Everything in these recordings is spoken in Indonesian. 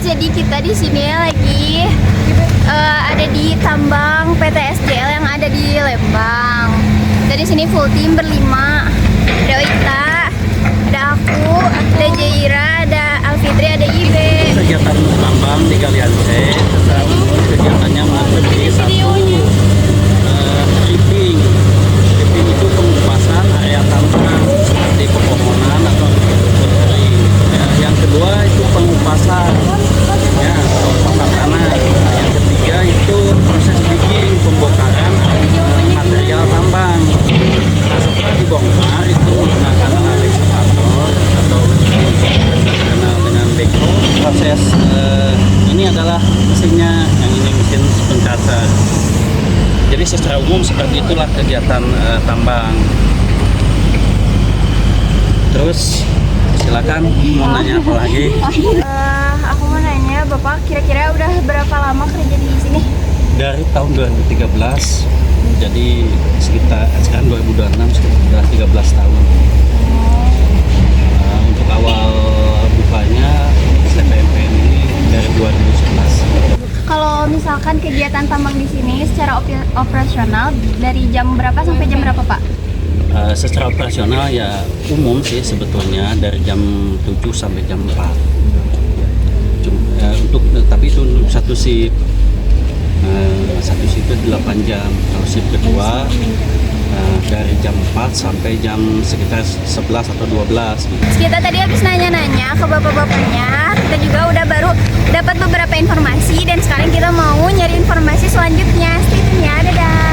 Jadi kita di sini lagi ada di tambang PT SJL yang ada di Lembang. Dari sini full team berlima. Ada Wita, ada aku, ada Jaira, ada Alfitri, ada Ibe. Kegiatan tambang di Galian C, kegiatannya meliputi satu stripping. Stripping itu pengupasan area tambang seperti pepohonan atau kering. Yang kedua itu pengupasan, ya, pengupasan tanah. Yang ketiga itu proses digging, pembongkaran material tambang. Nah, setelah dibongkar itu menggunakan alat ekskavator atau dikenal dengan backhoe. Proses ini adalah mesinnya, yang ini mesin pencasar. Jadi secara umum seperti itulah kegiatan tambang. Terus silakan mau nanya apa lagi? Aku mau nanya, Bapak kira-kira udah berapa lama kerja di sini? Dari tahun 2013, jadi sekitar sekarang 2026 sudah 13 tahun. Untuk awal bukanya STPMPN ini dari 2011. Kalau misalkan kegiatan tambang di sini secara operasional dari jam berapa sampai jam berapa, Pak? Secara operasional ya umum sih sebetulnya dari jam 7 sampai jam 4. Tapi itu untuk satu shift. Satu shift itu 8 jam. Kalau shift kedua dari jam 4 sampai jam sekitar 11 atau 12. Kita tadi habis nanya-nanya ke bapak-bapaknya, kita juga udah baru dapat beberapa informasi dan sekarang kita mau nyari informasi selanjutnya. Stay tune ya, dadah.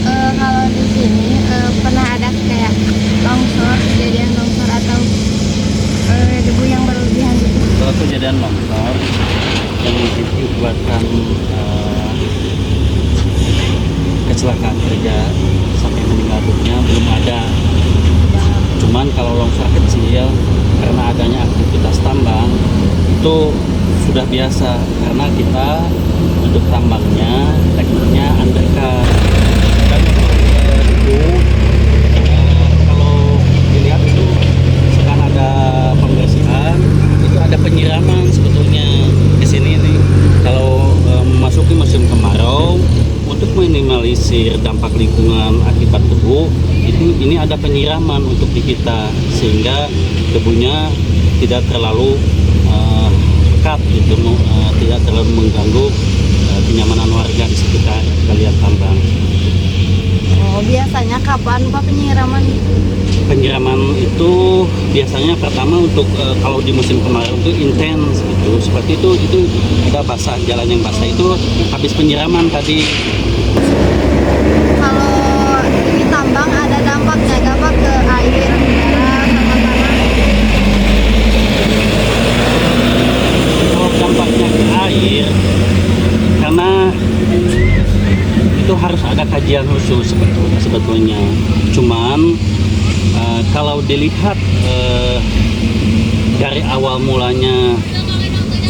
Kalau di sini pernah ada kayak longsor, kejadian longsor atau debu yang berlebihan gitu? Kalau kejadian longsor yang menyebabkan kecelakaan kerja sampai meninggal dunia belum ada. Cuman kalau longsor kecil karena adanya aktivitas tambang itu sudah biasa karena kita untuk tambangnya tekniknya undercut. Dan itu kalau dilihat itu sedang ada pembersihan, itu ada penyiraman sebetulnya di sini nih. Kalau memasuki musim kemarau untuk minimalisir dampak lingkungan akibat debu, ini ada penyiraman untuk di kita sehingga debunya tidak terlalu pekat gitu, tidak terlalu mengganggu kenyamanan warga di sekitar galian tambang. Oh, biasanya kapan Pak penyiraman itu? Penyiraman itu biasanya pertama untuk kalau di musim kemarau itu intens gitu, seperti itu ada basah, jalan yang basah itu habis penyiraman tadi. Kalau di tambang ada dampaknya gak Pak ke air, udara, sama tanah? Kalau dampaknya ke air, karena itu harus ada kajian khusus sebetulnya. Cuman kalau dilihat dari awal mulanya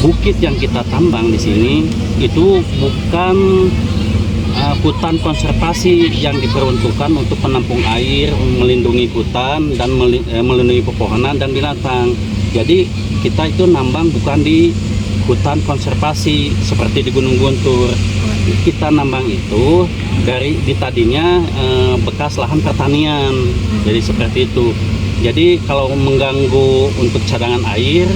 bukit yang kita tambang di sini itu bukan hutan konservasi yang diperuntukkan untuk penampung air, melindungi hutan dan melindungi pepohonan dan binatang. Jadi kita itu nambang bukan di hutan konservasi seperti di Gunung Guntur. Kita nambang itu di tadinya bekas lahan pertanian, jadi seperti itu. Jadi kalau mengganggu untuk cadangan air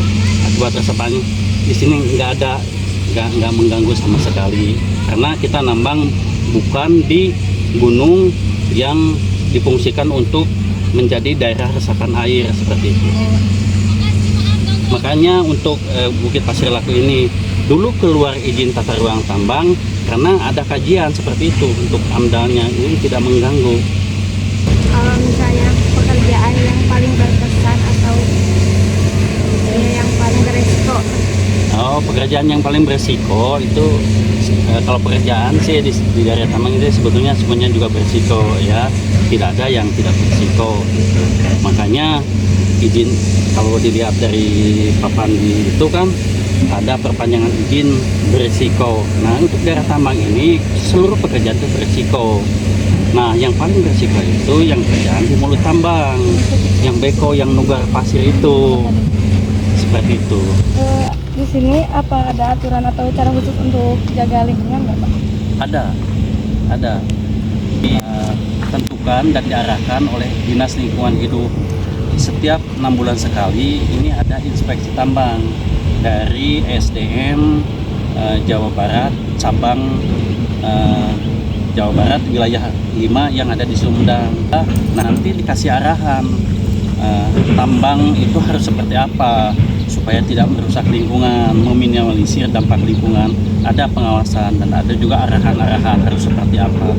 akibat resapannya di sini nggak mengganggu sama sekali karena kita nambang bukan di gunung yang difungsikan untuk menjadi daerah resapan air seperti itu. Makanya untuk Bukit Pasir Laku ini dulu keluar izin tata ruang tambang karena ada kajian seperti itu untuk amdalnya ini tidak mengganggu. Kalau misalnya pekerjaan yang paling berkesan atau yang paling beresiko? Oh, pekerjaan yang paling beresiko itu kalau pekerjaan sih di daerah tambang itu sebetulnya semuanya juga beresiko ya, tidak ada yang tidak beresiko. Makanya izin kalau dilihat dari papan itu kan ada perpanjangan izin beresiko. Nah untuk daerah tambang ini seluruh pekerjaan itu beresiko. Nah yang paling beresiko itu yang kerjaan di mulut tambang, yang beko, yang nugar pasir itu. seperti itu. Di sini apa ada aturan atau cara khusus untuk jaga lingkungan nggak Pak? Ada ditentukan dan diarahkan oleh Dinas Lingkungan Hidup. Setiap 6 bulan sekali ini ada inspeksi tambang dari SDM Jawa Barat, cabang Jawa Barat wilayah 5 yang ada di Sumedang. Nanti dikasih arahan tambang itu harus seperti apa supaya tidak merusak lingkungan, meminimalisir dampak lingkungan. Ada pengawasan dan ada juga arahan-arahan harus seperti apa.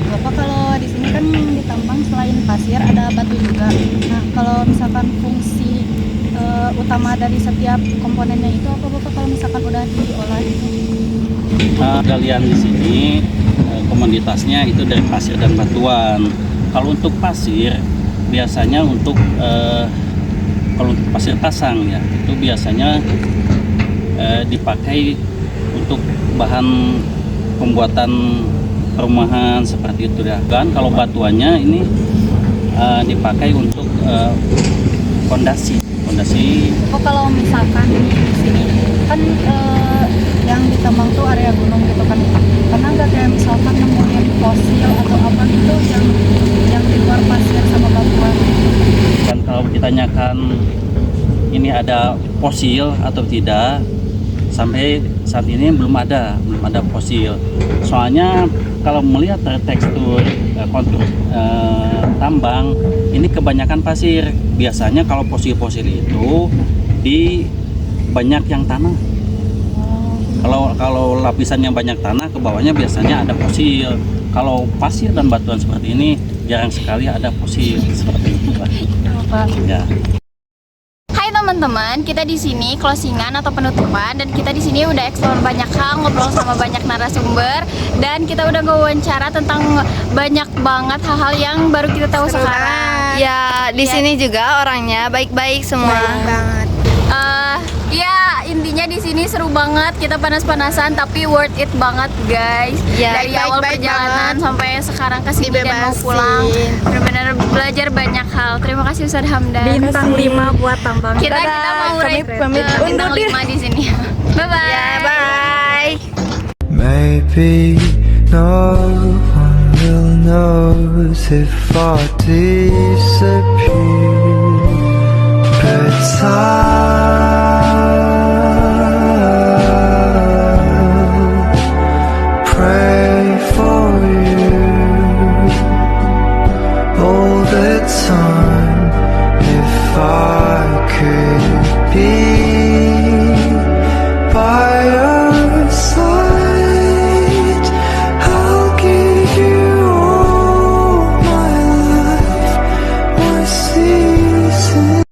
Bapak, kalau di sini kan ditambang selain pasir ada batu juga. Nah, kalau misalkan fungsi utama dari setiap komponennya itu apa Bapak kalau misalkan udah diolah itu? Galian di sini komoditasnya itu dari pasir dan batuan. Kalau untuk pasir biasanya untuk kalau untuk pasir pasang ya itu biasanya dipakai untuk bahan pembuatan perumahan seperti itu ya. Dan kalau batuannya ini dipakai untuk fondasi. Oh, kalau misalkan di sini kan yang ditambang tuh area gunung gitu kan, karena nggak kayak misalkan nemuin fosil atau apa gitu yang di luar pasir sama batuan. Dan kalau ditanyakan ini ada fosil atau tidak, sampai saat ini belum ada fosil. Soalnya kalau melihat dari tekstur kontur tambang ini kebanyakan pasir. Biasanya kalau fosil-fosil itu di banyak yang tanah. Kalau lapisan yang banyak tanah ke bawahnya biasanya ada fosil. Kalau pasir dan batuan seperti ini jarang sekali ada fosil seperti itu, Pak. Ya. Hai teman-teman, kita di sini closingan atau penutupan dan kita di sini udah explore banyak hal, ngobrol sama banyak narasumber dan kita udah wawancara tentang banyak banget hal-hal yang baru kita tahu sekarang. Ya, di sini juga orangnya baik-baik semua. Baik banget. Ya intinya di sini seru banget, kita panas-panasan tapi worth it banget guys. Ya, dari awal baik-baik perjalanan banget. sampai sekarang ke sini dan mau Dibebasin. pulang, benar-benar belajar banyak hal. Terima kasih Ustaz Hamdan. Bintang 5 buat tambang. Kita Dadah. mau rate Pamit bintang undur deh. 5 di sini. Bye bye. Ya, bye. Maybe no one will knows if I disappear, but time